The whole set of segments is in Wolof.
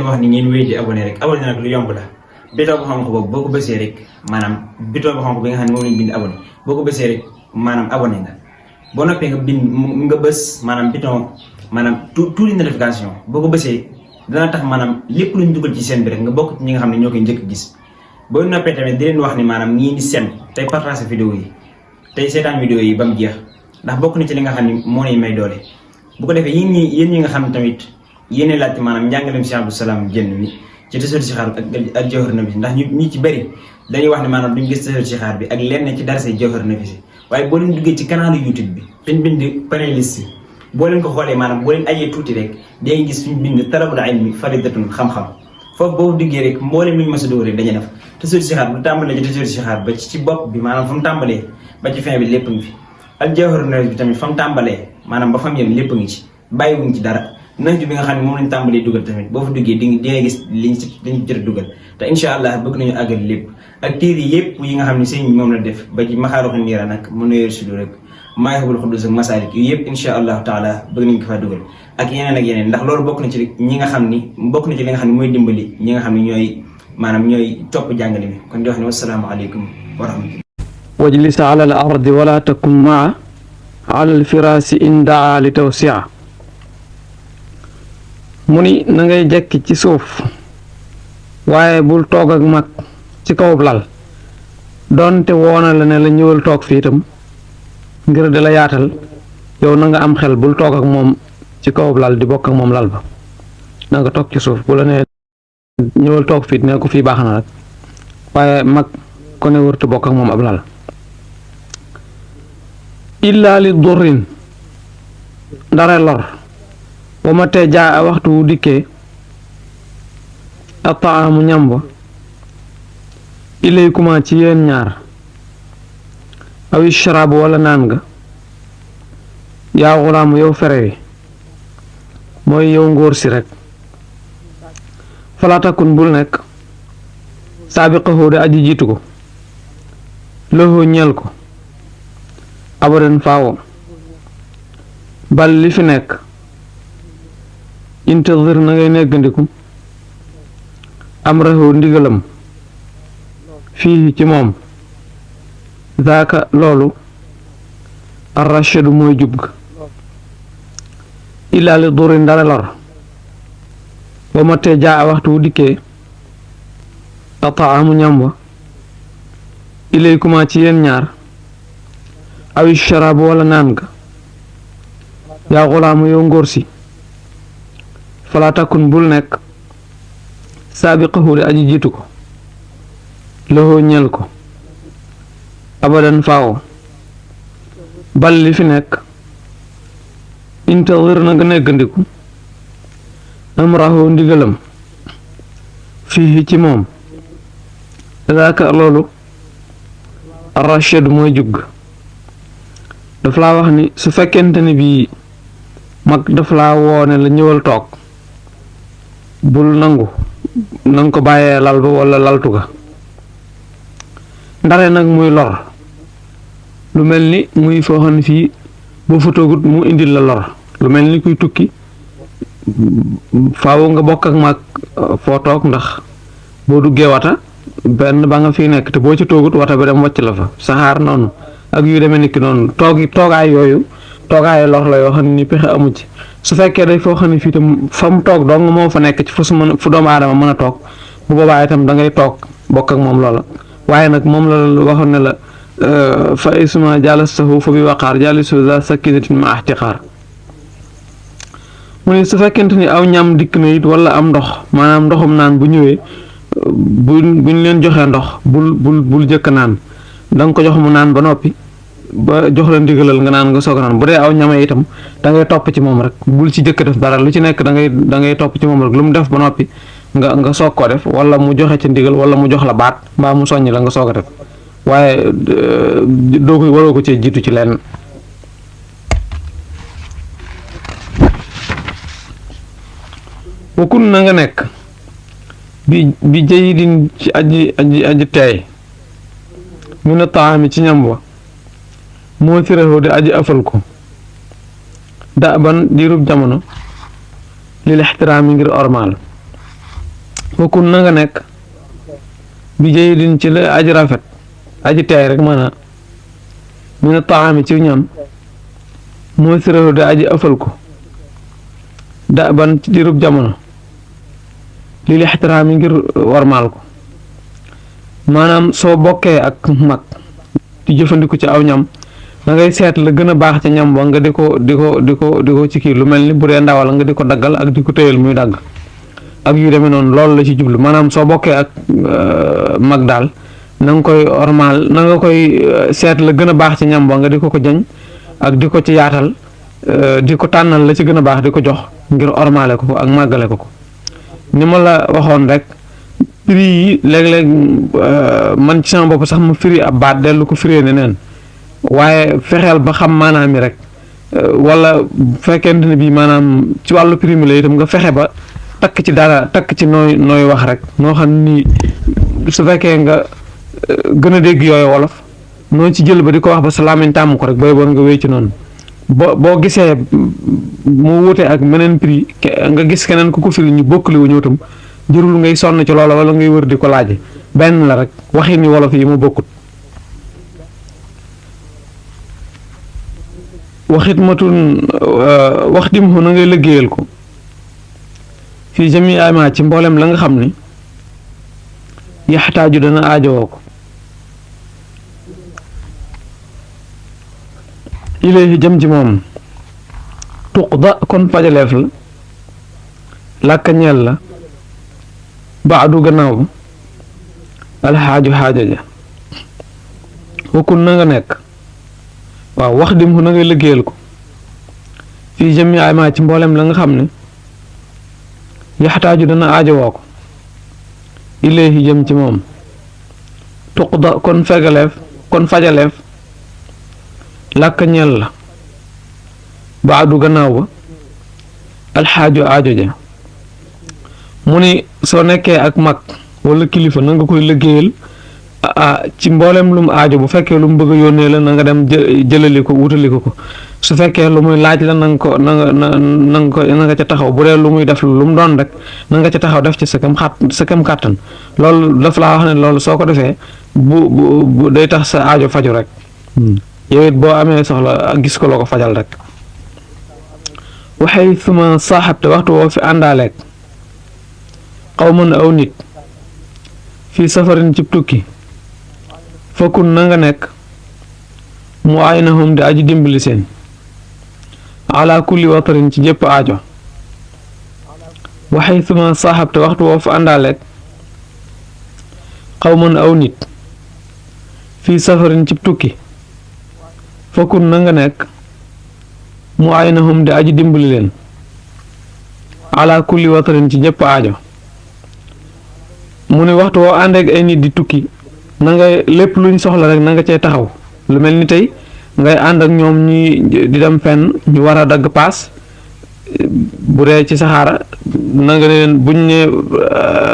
leen wax ni ngeen wéy di abonné rek abonné nag lu yomb la bouton bu xonq boobu boo ko bësee rek maanaam bouton bu xonq bi nga xam ne moom lañ bind abonné boo ko bësee rek maanaam abonné nga boo noppee nga bind nga bës maanaam bouton maanaam tout les notification boo ko bësee dana tax maanaam lépp luñ dugal ci seen bi rek nga bokk ci ñi nga xam ne ñoo koy njëkk gis boo noppee tamit di leen wax ni maanaam ñii di seen tey partage vidéo yi tey seetaan vidéo yi ba mu jeex ndax bokk na ci li nga xam ne moo lay may doole bu ko defee yéen ñi nga xam ne tamit yéene laajte maanaam njàngaleem Cheikh Abdou Salam Diène mi ci tasawur si xaar ak jawhar nafis ndax ñu ci bëri dañuy wax ne maanaam duñ gis tasawur si xaar bi ak lenn ci darase jawhar nafis waaye boo leen duggee ci canal YouTube bi fi ñu bind playlist yi boo leen ko xoolee maanaam boo leen ajee tuuti rek day gis fi ñu bind talabul ilmi faridatun xam-xam foofu boobu duggee rek mboolem lu ñu mës a dóor rek dañuy def tasawur si xaar bu tàmbalee ci tasawur si xaar ba ci bopp bi maanaam fa mu tàmbalee ba ci fin bi lépp ngi fi ak jawhar nafis bi tamit fa mu tàmbalee maanaam ba fa mu yem lépp ngi ci bàyyiwuñ ci dara nañ bi nga xam ne moom lañ tàmbalee dugal tamit boo fa duggee di nga gis liñ jot a dugal te incha allah bëgg nañu àggal lépp ak téere yëpp yi nga xam ne sëñ moom la def ba ci maxaaruxu niira nag mu nuyeer sudu rek maayxabul xuddus ak masaalik yu yëpp incha allahu taala bëgg nañ ko faa dugal ak yeneen ndax loolu bokk na ci ñi nga xam ni bokk na ci li nga xam ne mooy dimbali ñi nga xam ne ñooy topp jàngale mi kon di wax ne wasalaamaaleykum wa rahmatullah wajlis ala al ardi wala takun maa ala al firaasi in daa li tawsia mu ni na ngay jekki ci suuf waaye bul toog ak mag ci kaw lal doonte woona la ne la ñëwal toog fii itam ngir di la yaatal yow na nga am xel bul toog ak moom ci kaw lal di bokk ak moom lal ba na nga toog ci suuf bu la ne ñëwal toog fii ne ko fii baax na rek waaye mag ko ne wërtu bokk ak moom ab lal illaa li durrin ndare lor wa ma tee jaa a waxtu wu dikkee a taamu ñam ba ilaykuma ci yéen ñaar aw ishraabu wala naan nga yaa xulaamu yow fere wi mooy yow ngóor si rek falaatakun bul nekk saabiqahu de aji jiitu ko loxo ñeel ko abadan faawo bal li fi nekk intazir na ngay neggandiku amrahu ndigalam fii ci moom zaaka loolu arrachadu mooy jub ga illaa li duri ndare lor ba ma tee jaa a waxtu wu dikkee ataamu ñam wa ilaykuma ci yéen ñaar awi sharaabu wala naan ga yaa xulaamu yow ngóor si falaa takun bul nekk saabiqahu di aji jiitu ko loxo ñel ko abadan faaw bal li fi nekk intazir na nga neggandiku amrahu ndigalam fii ci moom daaka loolu arrachid mooy jugg daf laa wax ni su fekkente ni bii mag daf laa woone la ñëwal toog bul nangu nanga ko bàyyee lal ba wala laltu ga ndare nag muy lor lu mel ni muy foo xam ne fii boo fa toogut mu indil la lor lu mel ni kuy tukki faaw nga bokk ak mag foo toog ndax boo duggee wata benn ba nga fi nekk te boo ci toogut wata bi dem wàcc la fa saxaar noonu ak yu demee niki noonu toogaay yooyu toogaayu lor la yoo xam ne ni pexe amu ci su fekkee day foo xam ne fii itam fa mu toog dong moo fa nekk ci fu doomu aadama mën a toog bu boobaa itam da ngay toog bokk ak moom loola waaye nag moom la waxoon ne la fa isma jalastahu fa bi waqaar jalisu za sakinatin ma ahtiqaar mu ne su fekkente ni aw ñam dikk na it wala am ndox maanaam ndoxum naan bu ñëwee buñ leen joxee ndox bul jëkk naan da nga ko jox mu naan ba noppi ba jox la ndigalal nga naan nga soog a naan bu dee aw ñamee itam da ngay topp ci moom rek bul ci jëkk def dara lu ci nekk da ngay topp ci moom rek lu mu def ba noppi nga soog koo def wala mu joxe ci ndigal wala mu jox la baat mbaa mu soññ la nga soog a def waaye doo ko waroo ko cee jiitu ci lenn wakun na nga nekk bi jayidin ci aji teey mu ne taami ci ñam wa moo siraxoo di aji afal ko da ban diirub jamono lil ixtiraami ngir ormaal wakun na nga nekk bi jëy din ci la aji rafet aji teey rek maanaam mi na taami ci ñam mooy sirahu da aji ëffal ko da ban ci dirub jamono lii li ixtiraami ngir warmaal ko maanaam soo bokkee ak mag di jëfandiku ci aw ñam da ngay seet la gën a baax ca ñam ba nga di ko ci kii lu mel ni bu dee ndawal nga di ko daggal ak di ko téyal muy dagg ak yu demee noonu loolu la ci jublu maanaam soo bokkee ak mag daal na nga koy ormaal na nga koy seet la gën a baax ci ñam ba nga di ko jañ ak di ko ci yaatal di ko tànnal la ci gën a baax di ko jox ngir ormaale ko ak màggale ko ni ma la waxoon rek prix yi léeg-léeg man ci sama bopp sax ma firi ab baat dellu ko firee neneen waaye fexeel ba xam maanaam mi rek wala bu fekkente ne bii maanaam ci wàllu prix mi la itam nga fexe ba takk ci dara takk ci nooy wax rek noo xam ni su fekkee nga gën a dégg yooyu wolof noo ci jël ba di ko wax ba sa làmmiñ tàmm ko rek booy boon nga wéy ci noonu boo gisee mu wuute ak meneen prix nga gis keneen ku ko firi ñu bokkali wu ñëw tam jërul ngay sonn ci loola wala ngay wër di ko laaje benn la rek waxi ni wolof yi mu bokkut waxit matun wax dim na ngay liggéeyal ko fii jami ama ci mboolem la nga xam ni yaxtaaju dana aajowoo ko ilayhi jëm ci moom tuqda kon fajaleef la làkka ñeel la baadu gannaaw ba alxaaju xaaja ja wakun na nga nekk waaw wax dim na ngay liggéeyal ko fii jami ama ci mboolem la nga xam ne yaxtaaju dana aajowoo ko ilayhi jëm ci moom tuqda kon fajaleef làkk ñel la baadu gannaaw ba alxaaju aajo ja mu ni soo nekkee ak mag wala kilifa na nga koy liggéeyal ci mboolem lu mu aajo bu fekkee lu mu bëgg a yónnee la na nga dem jëlali ko wutali ko su fekkee lu muy laaj la na nga ca taxaw bu dee lu muy def lu mu doon rek na nga ca taxaw def ci sa kem kàttan loolu daf laa wax ne loolu soo ko defee bu day tax sa aajo faju rek yow it boo amee soxla gis ko loo ko fajal rek waxee suma saaxabte waxtu woo fi àndaaleeg xaw mën aw nit fii safarin cib tukki fokkun na nga nekk mu ay nahum di aji dimbali seen ala kulli watarin ci jëpp aajo waxee suma saaxabte waxtu woo fi àndaaleeg xaw mën aw nit fii safarin cib tukki fokkun na nga nekk mu ay nahum di aji dimbali leen ala kulli watarin ci jëpp aajo mu ne waxtu woo àndeeg ay nit di tukki na nga lépp luñ soxla rek na nga cee taxaw lu mel ni tey ngay ànd ak ñoom ñuy di dem fenn ñu war a dagg paas bu dee ci saxaara na nga leen buñ ne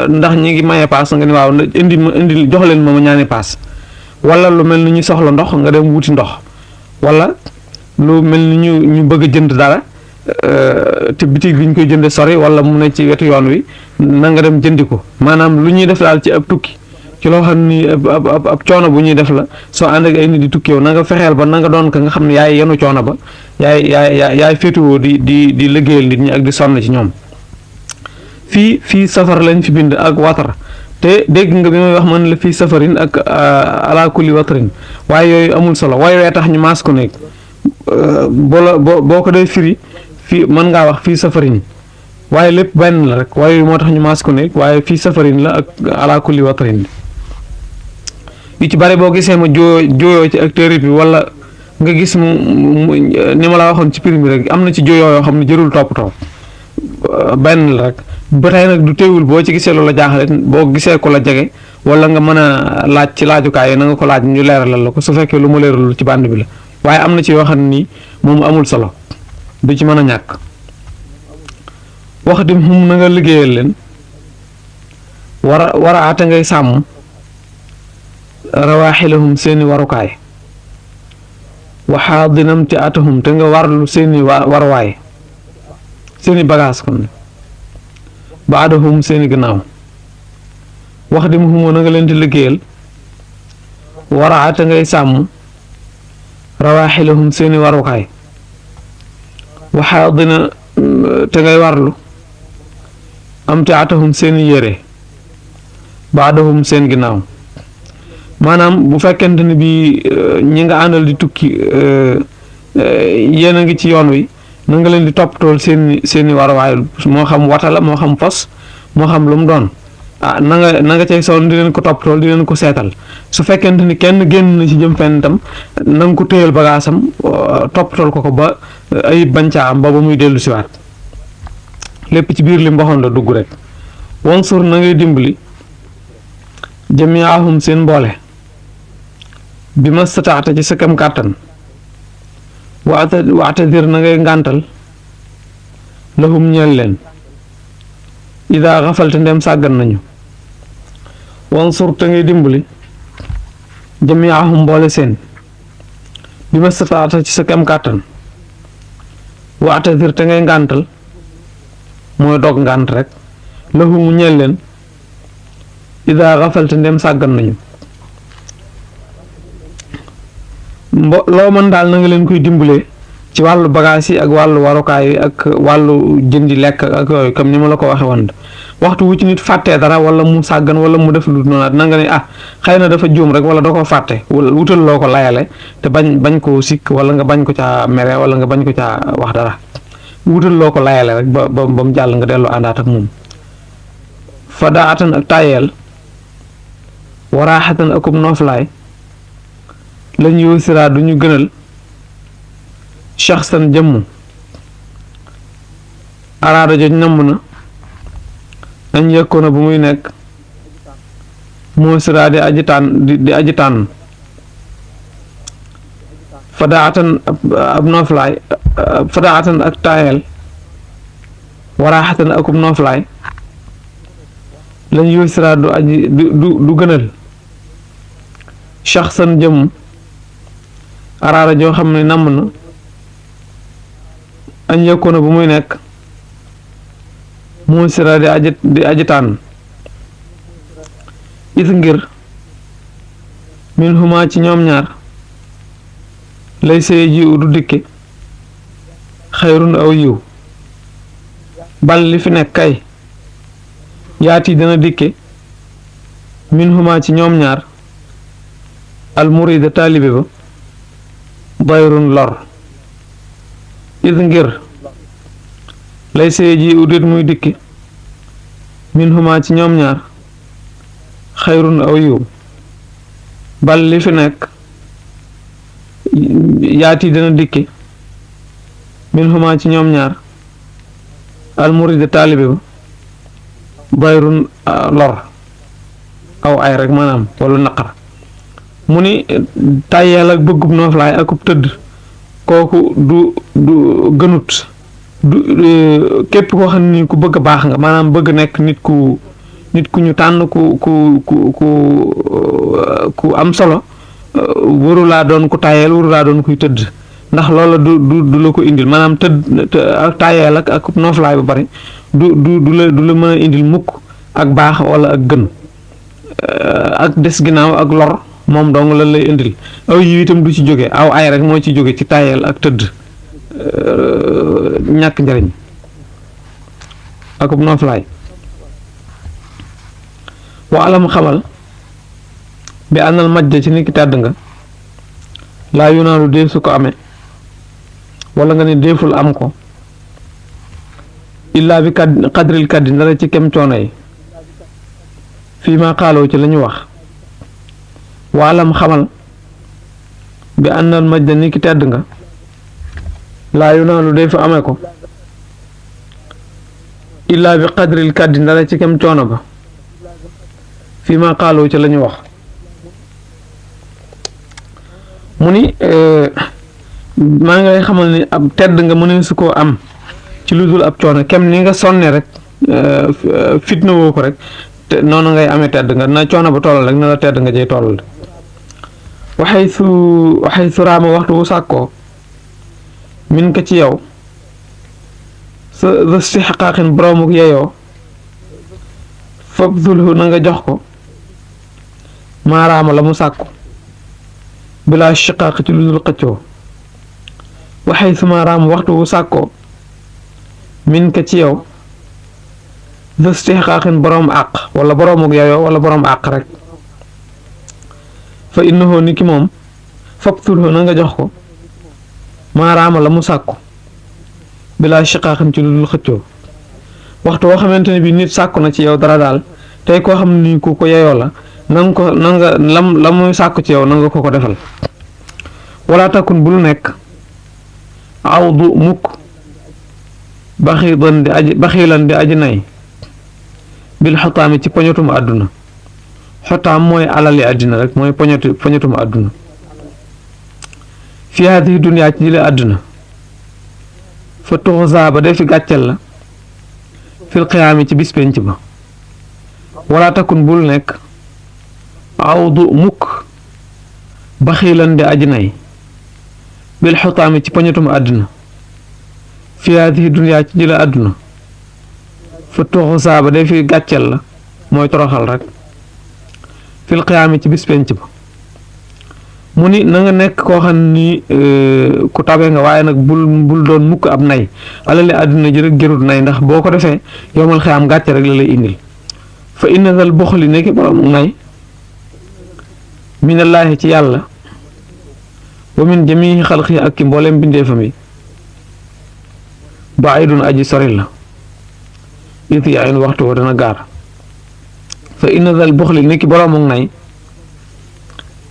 ndax ñi ngi maye paas nga ne waaw indi jox leen ma ñaani paas wala lu mel ni ñu soxla ndox nga dem wuti ndox wala lu mel ni ñu bëgg a jënd dara te bitig bi ñu koy jënde sori wala mu ne ci wetu yoon wi na nga dem jëndi ko maanaam lu ñuy def daal ci ab tukki ci loo xam ni ab coono bu ñuy def la soo ànd ak ay nit di tukki yow na nga fexeel ba na nga doon ka nga xam ne yaay yenu coono ba yaay féetewoo di liggéeyal nit ñi ak di sonn ci ñoom fii safar lañ fi bind ak watar te dégg nga bi may wax man la fii safarin ak ala kulli watarin waaye yooyu amul solo waaye wee tax ñu maas ko nekk boo ko dee firi fii mën ngaa wax fii safarin waaye lépp benn la rek waaye moo tax ñu maas ko nekk waaye fii safarin la ak ala kulli watarin yu ci bare boo gisee ma jooyoo ci acteur bi wala nga gis mu ni ma la waxoon ci prix bi rek am na ci jooyoo yoo xam ne jërul toppatoo benn la rek ba tey nag du teewul boo ci gisee loola jaaxale boo gisee ko la jege wala nga mën a laaj ci laajukaay yi na nga ko laaj ñu leeralal la ko su fekkee lu ma leeralul ci bànd bi la waaye am na ci yoo xam ne nii moom amul solo du ci mën a ñàkk wax dim xum na nga liggéeyal leen war a ate ngay sàmm rawaaxilahum seeni warukaay waxaadinam ti atahum te nga warlu seeni waruwaay seeni bagaas kon baadahum seeni gannaaw wax di muhumoo na nga leen di liggéeyal waraata ngay sàmm rawaaxilahum seeni warukaay waxaa dina te ngay warlu am taatahum seeni yére baadahum seen ginnaaw maanaam bu fekkente ne bi ñi nga àndal di tukki yéen a ngi ci yoon wi na nga leen di toppatool seeni waruwaay moo xam wata la moo xam fos moo xam lu mu doon na nga cay sonn di leen ko toppatool di leen ko seetal su fekkente ni kenn génn na ci jëm fenn itam na nga ko téyal bagaasam toppatool ko ba ayib bañ caa am ba muy dellu siwaat lépp ci biir li mboxoon la dugg rek wansur na ngay dimbali jamiahum seen mboole bi ma sataata ci sa kem kàttan waatadir na ngay ngàntal lahum ñeel leen ida xafalte ndem sàggan nañu wansur te ngay dimbali jamiahum mboole seen bi ma sataata ci sa kem kàttan waatadir te ngay ngàntal mooy dog ngànt rek lahum ñeel leen ida xafalte ndem sàggan nañu loo mën daal na nga leen koy dimbalee ci wàllu bagage yi ak wàllu warukaay yi ak wàllu jëndi lekk ak yooyu comme ni ma la ko waxe woon waxtu wu ci nit fàttee dara wala mu sàggan wala mu def lu noonu na nga ne xëy na dafa juum rek wala da ko fàtte wala wutal loo ko layale te bañ koo sikk wala nga bañ ko caa mere wala nga bañ ko caa wax dara wutal loo ko layale rek ba mu jàll nga dellu àndaat ak moom fa daatan ak tayeel waraaxatan akub nooflaay lañ yoosiraa du ñu gënal shaxsan jëmm araada joj namm na añ yëkkoona bu muy nekk moosiraa di aji tànn fadaatan ab nooflaay fadaatan ak taayel waraaxatan akub nooflaay lañ yoosiraa du gënal shaxsan jëmm araada joo xam ne namm na añ yëkkoona bu muy nekk moosira di aji tànn it ngir min huma ci ñoom ñaar lay saye ji du dikke xayrun aw yiw bal li fi nekk kay yaati dana dikke min huma ci ñoom ñaar al murida taalibe ba bayrun lor it ngir lay saye ji udét muy dikki min huma ci ñoom ñaar xayrun aw yiw bal li fi nekk yaati dana dikki min huma ci ñoom ñaar almuride taalibe ba bayrun lor aw ay rek maanaam wala naqar mu ni tàyyeel ak bëggub nooflaay akub tëdd kooku du gënut du képp koo xam ne ni ku bëgg a baax nga maanaam bëgg nekk nit ku ñu tànn ku am solo waru laa doon ku tàyyeel waru laa doon kuy tëdd ndax loola du la ko indil maanaam tëdd ak tàyyeel ak nooflaay bu bari du la mën a indil mukk ak baax wala ak gën ak des ginnaaw ak lor moom dong lan lay indil aw yi itam du ci jóge aw ay rek moo ci jóge ci tàyyeel ak tëdd ñàkk njariñ akub nooflaay wa alam xamal bi àndal majda ci nit ki tàdd nga laa yunaalu dee su ko amee wala nga ne deeful am ko illaa bi qadril kaddi ndara ci kem coono yi fii ma xaaloo ci la ñu wax wa alam xamal bi àndal majda nit ki tàdd nga laa yunaalu dee fu amee ko illaa bi qadril kaddi ndara ci kem coono ba fii ma xaaloo ci la ñu wax mu ni maa ngi lay xamal ni ab tedd nga mënee su koo am ci lu dul ab coono kem ni nga sonne rek fitna woo ko rek te noonu ngay amee tedd nga na coono ba tollal rek na la tedd nga jay tollal waxay su raama waxtu wu sàkkoo min ko ci yow sa si xaqaaxin boromuk yeyoo fab zulhu na nga jox ko maaraama la mu sàkku bilaa shiqaaq ci lu dul xëccoo waxay su maaraam waxtu wu sàkkoo min ka ci yow dëstixqaaqin boroom àq wala boroomuk yayoo wala boroom àq rek fa innahu ni ki moom fabtulhu na nga jox ko maaraama la mu sàkku bilaa shiqaaqin ci lu dul xëccoo waxtu woo xamante ne bi nit sàkku na ci yow dara daal tey koo xam ni ku ko yeyoo la nanga ko nanga la muy sàkku ci yow nanga ko defal wala takun bul nekk aw du mukk baxiilan di aji nay bil xotaami ci poñatum àdduna xotaam mooy alali àddina rek mooy poñatum àdduna fi haadihi duniyaa ci jële àdduna fa tuxusa ba defi gàccel la fil qiyaami ci bis penc ba wala takun bul nekk aw du mukk baxiilan di aji nay bil xotaami ci poñatum àdduna fi haadihi duniyaa ci jële àdduna fa tuxusa ba defi gàccel la mooy toroxal rek fil qiyaami ci bis penc ba mu ni na nga nekk koo xam ni ku tabe nga waaye nag bul doon mukk ab nay alali àdduna ji rek jërut nay ndax boo ko defee yowmal xiyaam gàcce rek la lay indil fa inna dal buxli nekki borom nay minallaahi ci yàlla wa min jamii xalqi ak ki mbooleem bindeefam yi baidun aji sori la it yaayin waxtu wa dana gaar fa inna dal buxli nekki borom nay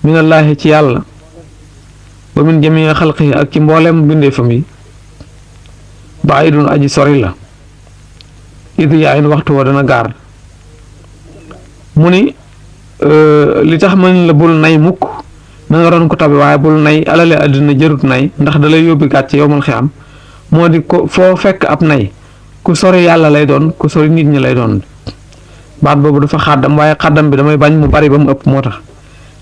minallaahi ci yàlla wa min jamii xalqi ak ci mboolem bindeefam yi baidun aji sori la it yaayin waxtu wa dana gaar mu ni li tax man la bul nay mukk na nga doon ko tabe waaye bul nay alale àddina jërut nay ndax da lay yóbbi gàcce yowmal xiyaam moo di ko foo fekk ab nay ku sori yàlla lay doon ku sori nit ñi lay doon baat boobu dafa xàddam waaye xàddam bi damay bañ mu bari ba mu ëpp moo tax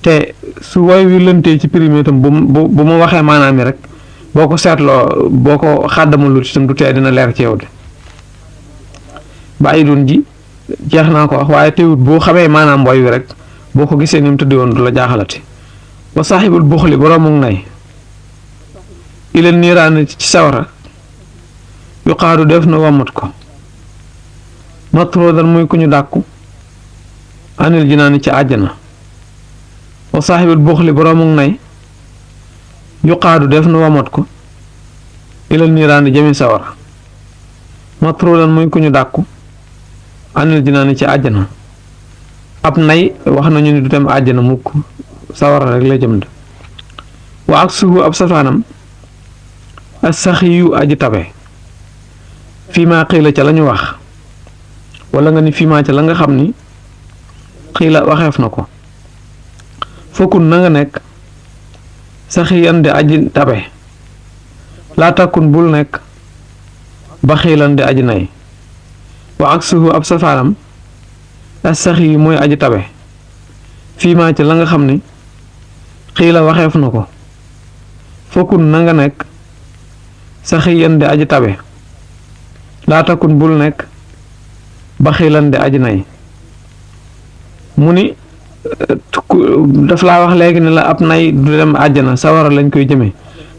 te su woy wi lëntee ci périmé itam bu ma waxee maanaam mi rek boo ko seetloo boo ko xàddamul lu itam du tee dina leer ci yow de bàyyi dun ji jeex naa ko wax waaye teewut boo xamee maanaam woy wi rek boo ko gisee ni mu tëddee woon du la jaaxalati wa saaxibul buxli boroomu nay ila niiraan ci sawara yu xaadu def na wamat ko matroodan muy ku ñu dàkku anil jinaani ci àjjana wa saaxibul buxli boroomu nay yu xaadu def na wamat ko ila niiraan jëmi sawara matroodan muy ku ñu dàkku anil jinaani ci àjjana ab nay wax nañu ni du dem àjjana mukk sawara rek la jëm de wa ak suhu ab safaanam as saxiyu aji tabe fii maa xiila ca la ñu wax wala nga ni fii maa ca la nga xam ni xiila waxeef na ko fokkun na nga nekk saxiyan di aji tabe laa takkun bul nekk ba xiilan di aji nay wa ak suhu ab safaanam as saxiyu mooy aji tabe fii maa ca la nga xam ni xiila waxeef na ko fokkun na nga nekk saxiyan di aji tabe laa takun bul nekk ba xiilan di aji nay mu ni daf laa wax léegi ne la ab nay du dem àjjana sawara lañ koy jëmee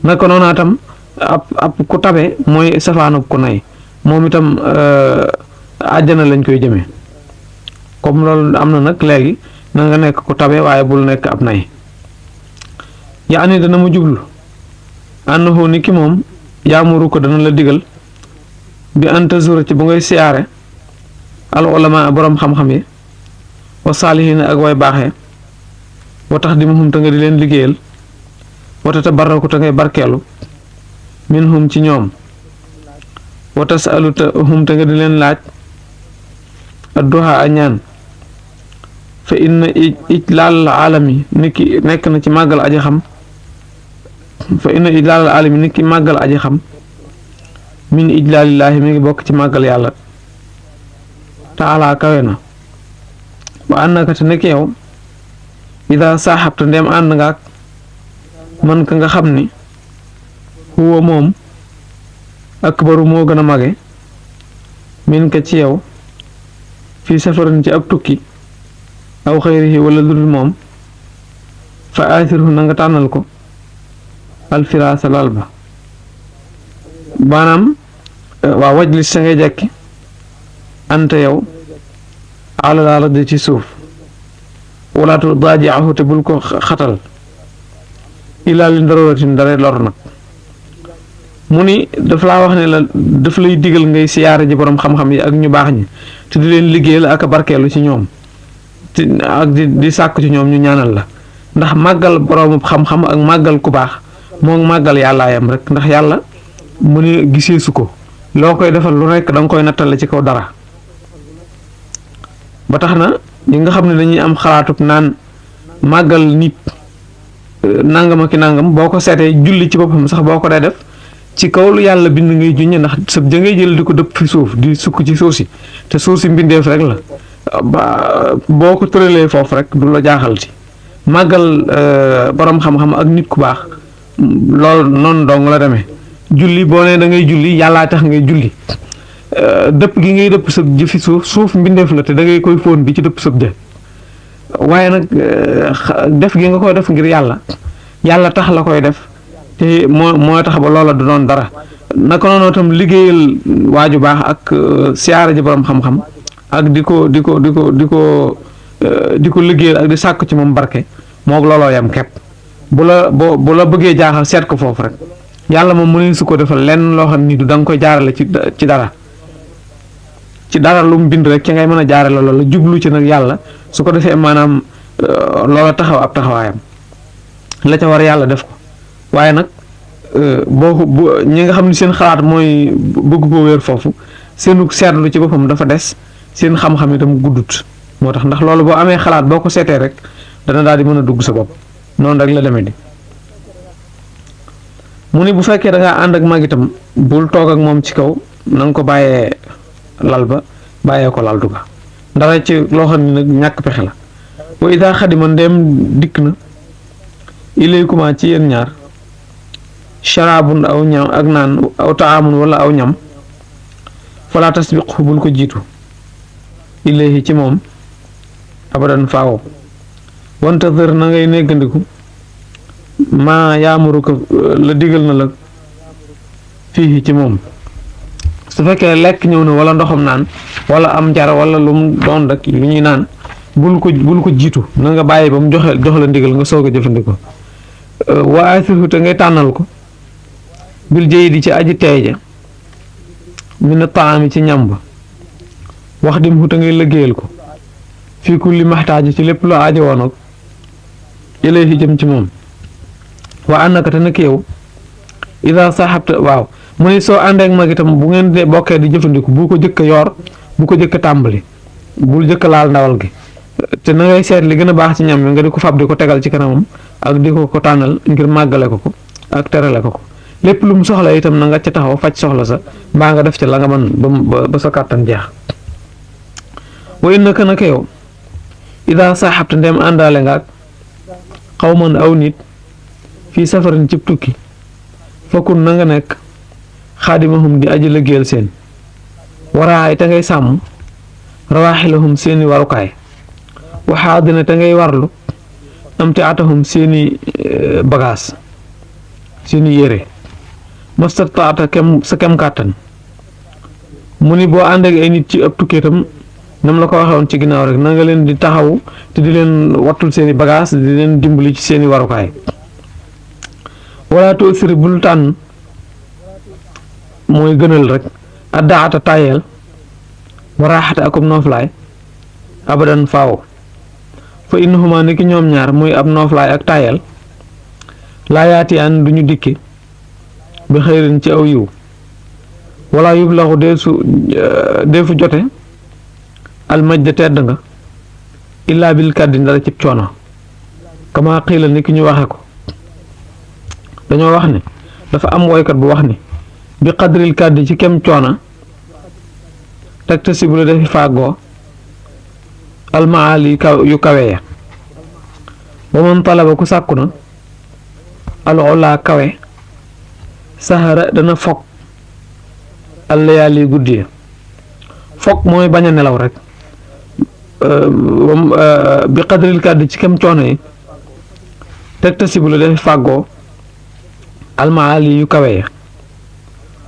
naka noonu itam ab ku tabe mooy safaanub ku nay moom itam àjjana lañ koy jëmee comme loolu am na nag léegi na nga nekk ku tabe waaye bul nekk ab nay yaani dana mu jublu annahu ni ki moom yaamuru ko dana la digal bi anta zura ci bu ngay siyaare al ulama boroom xam-xam yi wa saalihiina ak way baaxee wa tax di muhum te nga di leen liggéeyal wa tatabarraku te ngay barkeelu minhum ci ñoom wa tasalu te hum te nga di leen laaj adduha a ñaan fa inna ijlaal alami niki nekk na ci màggal aji xam fa inna ijlaal alami niki màggal aji xam min ijlaalillaahi mi ngi bokk ci màggal yàlla taala kawe na wa annaka te nekk yow ida saaxabta ndem ànd nga ak man ka nga xam ni huwa moom akbaru moo gën a mage min ka ci yow fii safarin ci ab tukki aw xayrihi wala ludul moom fa aasirhu na nga tànnal ko alfiraasa lal ba maanaam waa wajlis sa ngay jekki anta yow alal ardi ci suuf walaatu daajiahu te bul ko xatal ilaa li daruratin dara lor nag mu ni daf laa wax ne la daf lay digal ngay siyaare ji borom xam-xam yi ak ñu baax ñi te di leen liggéeyal ak a barkeelu ci ñoom te ak di sàkk ci ñoom ñu ñaanal la ndax màggal boroomu xam-xam ak màggal ku baax moo màggal yàllaayam rek ndax yàlla mu ne gisee su ko loo koy defal lu nekk da nga koy nattale ci kaw dara ba tax na ñi nga xam ne dañuy am xalaatub naan màggal nit nangam ak nangam boo ko seetee julli ci boppam sax boo ko dee def ci kaw lu yàlla bind ngay junñe ndax sa ja ngay jël di ko dëpp fi suuf di sukk ci suuf si te suuf si mbindeef rek la ba boo ko tëralee foofu rek du la jaaxal ci màggal borom xam-xam ak nit ku baax loolu noonu dong la demee julli boo nee da ngay julli yàllaa tax ngay julli dëpp gi ngay dëpp sëb jë fi suuf mbindeef la te da ngay koy fóon di ci dëpp sëb jë waaye nag def gi nga koy def ngir yàlla tax la koy def te moo tax ba loola du doon dara naka noonu itam liggéeyal waaju baax ak siyaara ji borom xam-xam ak di ko liggéeyal ak di sàkk ci moom barke moog looloo yam kepp bu la bëggee jaaxal seet ko foofu rek yàlla moom mënuñ su ko defal lenn loo xam ni du da nga koy jaarale ci dara lu mu bind rek ci ngay mën a jaarale loola jublu ci nag yàlla su ko defee maanaam loola taxaw ab taxawaayam la ca war yàlla def ko waaye nag boo ñi nga xam ni seen xalaat mooy bëgg ko wéer foofu seenu seetlu ci boppam dafa des seen xam-xam itam guddut moo tax ndax loolu boo amee xalaat boo ko seetee rek dana daal di mën a dugg sa bopp noonu rek la demee di mu ni bu fekkee da ngaa ànd ak mag itam bul toog ak moom ci kaw na nga ko bàyyee lal ba bàyyee ko laltu ga dara ci loo xam ne nag ñàkk pexe la wa ida xadima ndeem dikk na ilaykuma ci yéen ñaar sharaabun aw ñam ak naan aw taamun wala aw ñam fala tasbiqhu bul ko jiitu ilayhi ci moom abadan faaw wantazir na ngay néggandiku maa yaamuru ko la digal na la fii ci moom su fekkee lekk ñëw na wala ndoxam naan wala am jar wala lu mu doon rek lu ñuy naan bul ko jiitu na nga bàyyi ba mu jox la ndigal nga soog a jëfandikoo waa asirhu te ngay tànnal ko bil jëy di ci aji teey ja mina taami ci ñam ba wax dim hu te ngay liggéeyal ko fii kulli maxtaaji ci lépp lu aajo woon ak ilayhi jëm ci moom waa ànnaka te nag yow ida saxabta waaw mu ne soo àndeek mag itam bu ngeen de bokkee di jëfandiku bu ko jëkk yor bu ko jëkk tàmbali bul jëkk laal ndawal gi te na ngay seet li gën a baax ci ñam bi nga di ko fab di ko tegal ci kanamam ak di ko tànnal ngir màggale ko ak terale ko lépp lu mu soxla itam na nga ca taxaw faj soxla sa mbaa nga def ci la nga mën ba sa kàttan jeex wa innaka naka yow ida saxabta ndem àndaale nga ak xawman aw nit fii safarin cib tukki fakkun na nga nekk xaadimahum di aji liggéeyal seen waraay te ngay sàmm rawaaxilahum seeni warukaay waxaadina te ngay warlu am te atahum seeni bagaas seeni yére mastataata sa kem kàttan mu ni boo ànd ak ay nit ci ab tukkee tam nam la ko waxee woon ci ginnaaw rek na nga leen di taxaw te di leen wattul seeni bagaas di leen dimbali ci seeni warukaay wala toosiri bul tànn mooy gënal rek addaata tayel waraaxate akum nooflaay abadan faaw fa innahuma ni ki ñoom ñaar muy ab nooflaay ak tayel laa yaati an duñu dikki bi xëyrin ci aw yiw wala yublaxu deefu jote almajda tedd nga illaa bil kàddi ndara cib coono kama xiila ni ki ñu waxe ko dañoo wax ni dafa am woykat bu wax ni bi qadril kàddi ci kem coona teg te si bu la defi fàggoo almaali yu kawe ya wa man talaba ku sàkku na alolaa kawe saxara dana fokk allayaali guddi ya fokk mooy bañ a nelaw rek bi qadril kàddi ci kem coono yi tegtasibu la def fàggoo almaali yu kawe ya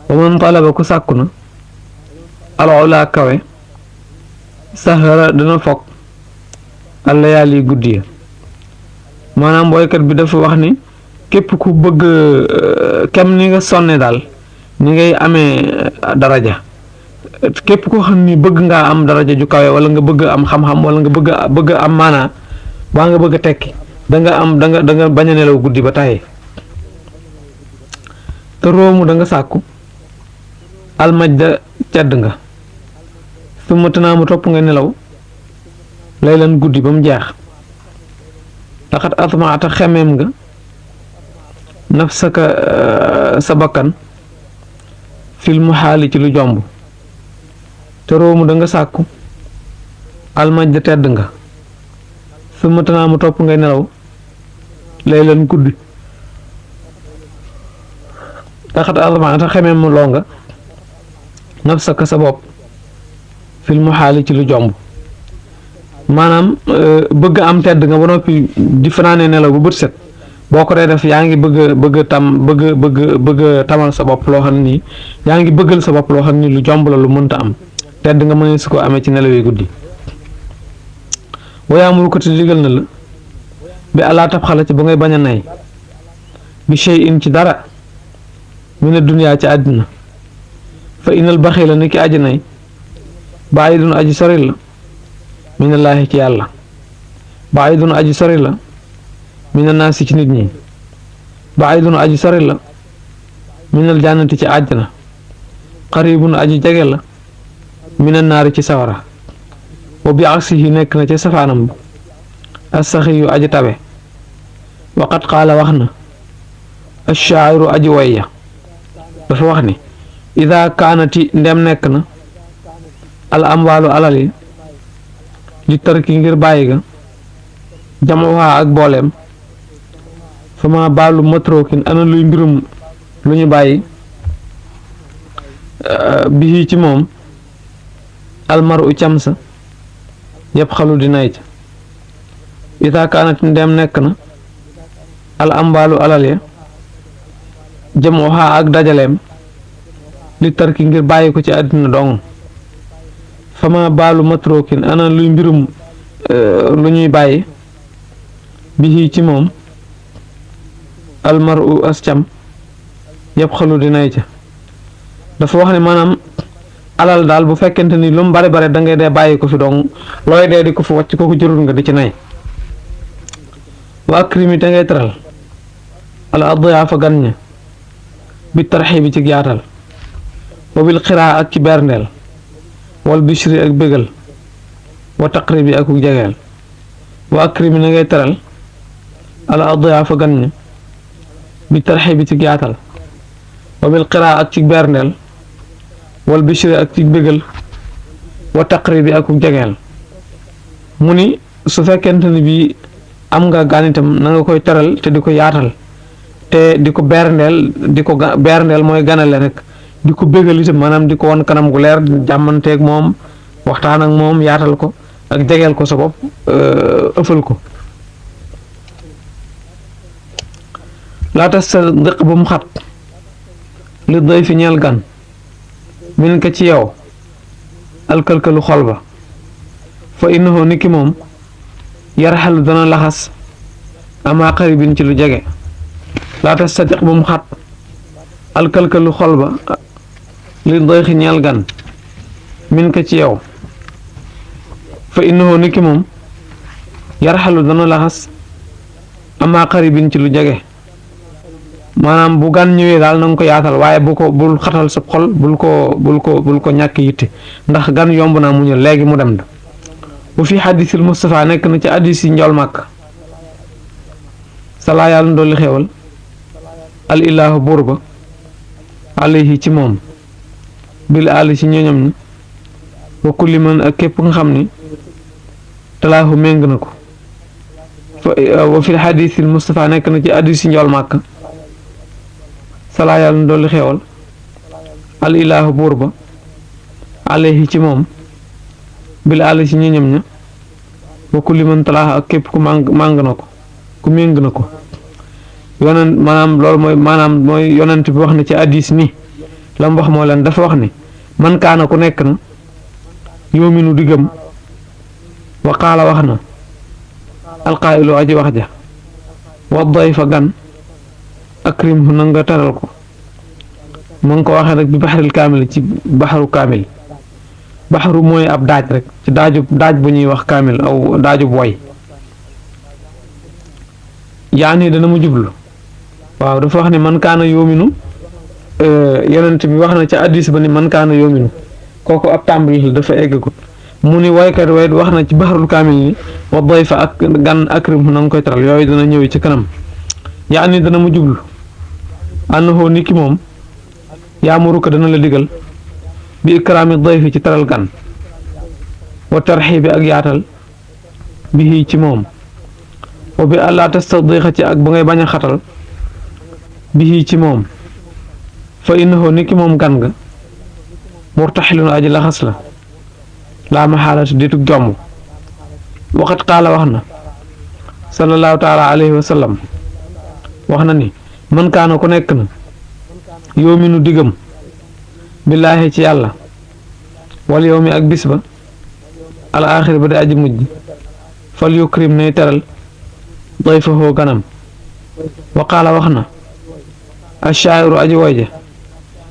wa man talaba ku sàkku na alolaa kawe sahara dana foog allayaali guddi ya maanaam boykat bi dafa wax ni képp ku bëgg kem ni nga sonne daal ni ngay amee daraja képp ko xam ni bëgg ngaa am daraja ju kawe wala nga bëgg am xam-xam wala nga bëgg am maanaa waa nga bëgg a tekki da nga bañ a nelaw guddi ba tàyyi te roomu da nga sàkku almajda cedd nga su ma tanaamu topp nga nelaw laylan guddi ba mu jeex laxat atmaata xemeem nga nafsaka sa bakkan fil muhaali ci lu jomb te roomu da nga sàkku almajda tedd nga su ma tanaamu topp ngay nelaw laylan guddi laxat atmaata xemeem loo nga nafsaka sa bopp fil muhaali ci lu jomb maanaam bëgg am tedd nga ba noppi di fanaane nelaw bu bët set boo ko dee def yaa ngi bëgg tamal sa bopp loo xam ni yaa ngi bëggal sa bopp loo xam ni lu jomb la lu mënta am tedd nga mën su ko amee ci nelaw yi guddi wayaamuru ko te digal na la bi alaa tab xala ci ba ngay bañ a nay bi shay in ci dara mina duniyaa ci àddina fa inal baxi la ni ki aji nay bàyyi dun aji sori la minallaahi ci yàlla bàyyi dun aji sori la mina naasi ci nit ñi bàyyi dun aji sori la minal jànnati ci àjjana xaribun aji jege la mina naari ci sawara wa bi aksihi nekk na ci safaanam ba assaxi yu aji tabe waqat qaala wax na ashaa'iru aji wayya dafa wax ni ida kaanati ndem nekk na al amwaalu alal yi li tarki ngir bàyyi ga jamuwaa ak booleem fama baalu matrokin ana luy mbirum lu ñu bàyyi bii ci moom almaru camsa yëpp xalu di nay ca ida kaanati ndem nekk na al amwaalu alal ya jamuwaa ak dajaleem li tarki ngir bàyyi ko ci àddina dong fama baalu matrokin ana luy mbirum lu ñuy bàyyi bi ci moom almaru ascam yëpp xalu di nay ca dafa wax ne maanaam alal daal bu fekkente ni lu mu bari bari da ngay dee bàyyi ko fi dong looy dee di ko fi wàcc kooku jërul nga di ci nay wa akrimi te ngay teral al adiyaafa gan ña bi tarxi bi ci yaatal wa bil xiraa ak ci berndeel wal bishri ak bégal wa taqribi ak jegeel wa akrimi na ngay teral al adiyaafa gan ña bi tarxi bi ci yaatal wa bil xiraa ak ci berndeel wal bishri ak ci bégal wa taqribi ak jegeel mu ni su fekkente ni bi am nga gan itam na nga koy teral te di ko yaatal te di ko berndeel mooy ganale rek di ko bégal itam maanaam di ko won kanam gu leer jàmmanteeg moom waxtaan ak moom yaatal ko ak jegeel ko sa bopp ëffal ko laata sa dëq bu mu xat li doy fi ñeel gan min ka ci yow alkalkalu xol ba fa innahu ni ki moom yarxalu dana laxas ama qaribin ci lu jege laata sa dëq bu mu xat alkalkalu xol ba li doy fi ñeel gan min ka ci yow fa innahu ni ki moom yarxalu dana laxas ama qaribin ci lu jege maanaam bu gan ñëwee daal na nga ko yaatal waaye bul xatal sa xol bul ko ñàkk yitte ndax gan yomb naa mu ñëw léegi mu dem da bu fi xadisil Mustafa nekk na ci hadis yi njool màkk salaa yàlla ndolli xewal al ilaahu buur ba alayhi ci moom bil ali ci ñoñam ni wa kulli man ak képp nga xam ni talaahu méng na ko wa fi xadisil Mustafa nekk na ci hadis yi njool màkk salaa yàlla dolli xewal al ilaahu buur ba alayhi ci moom bil ali ci ñoñam ña wa kulli man talaaha ak képp ku màng na ko ku méng na ko yonent maanaam loolu mooy yonent bi wax na ci hadiis ni la mu wax moo leen dafa wax ni man kaana ku nekk na yuminu di gëm wa qaala wax na alqaa'ilu aji wax ja wa dayfa gan akrimhu na nga taral ko mu ngi ko waxee rek bi baxaril kaamil ci baxaru kaamil baxaru mooy ab daaj rek ci daaj bu ñuy wax kaamil aw daajub woy yaani dana mu jublu waaw dafa wax ni man kaana yuminu yonent bi wax na ci hadiis ba ni man kaana yuminu kooku ab tàmbali la dafa eggagut mu ni waykat way wax na ci baxarul kaamil ni wa dayfa ak gan akrimhu na nga koy taral yooyu dana ñëw ci kanam yaani dana mu jublu annahu niki moom yaamuruka dana la digal bi ikraami dayfi ci taral gan wa tarxiibi ak yaatal bihi ci moom wa bi àllaa tastadiqa ci ak ba ngay bañ a xatal bihi ci moom fa innahu niki moom gan nga murtaxilun aji laxas la laa maxaalati ditug jomb waxat qaala wax na sallallahu taala alayhi wa sallam wax na ni man kaana ku nekk na yoominu diggam billaahi ci yàlla wal yow mi ak bis ba al aaxir ba di aji mujj fal yukrim nay teral dayfahu ganam wa qaala wax na ashaa'iru aji woyje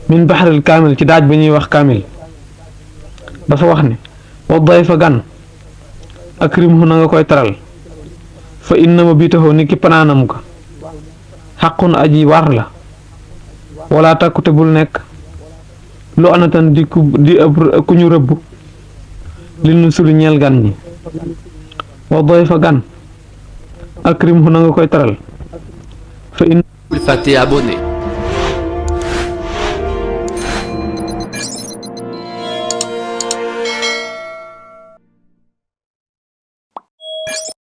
min baxaril kaamil ci daaj ba ñuy wax kaamil dafa wax ni wa dayfa gan akrimhu na nga koy taral fa inna ma bitahu ni ki panaanam ko xaqun aji war la wala takkute bul nekk lu anatan di ku ñu rëbb li nu sulu ñeel gan ñi wa dayfa gan akrimhu na nga koy taral fa in Bul fàtte abonné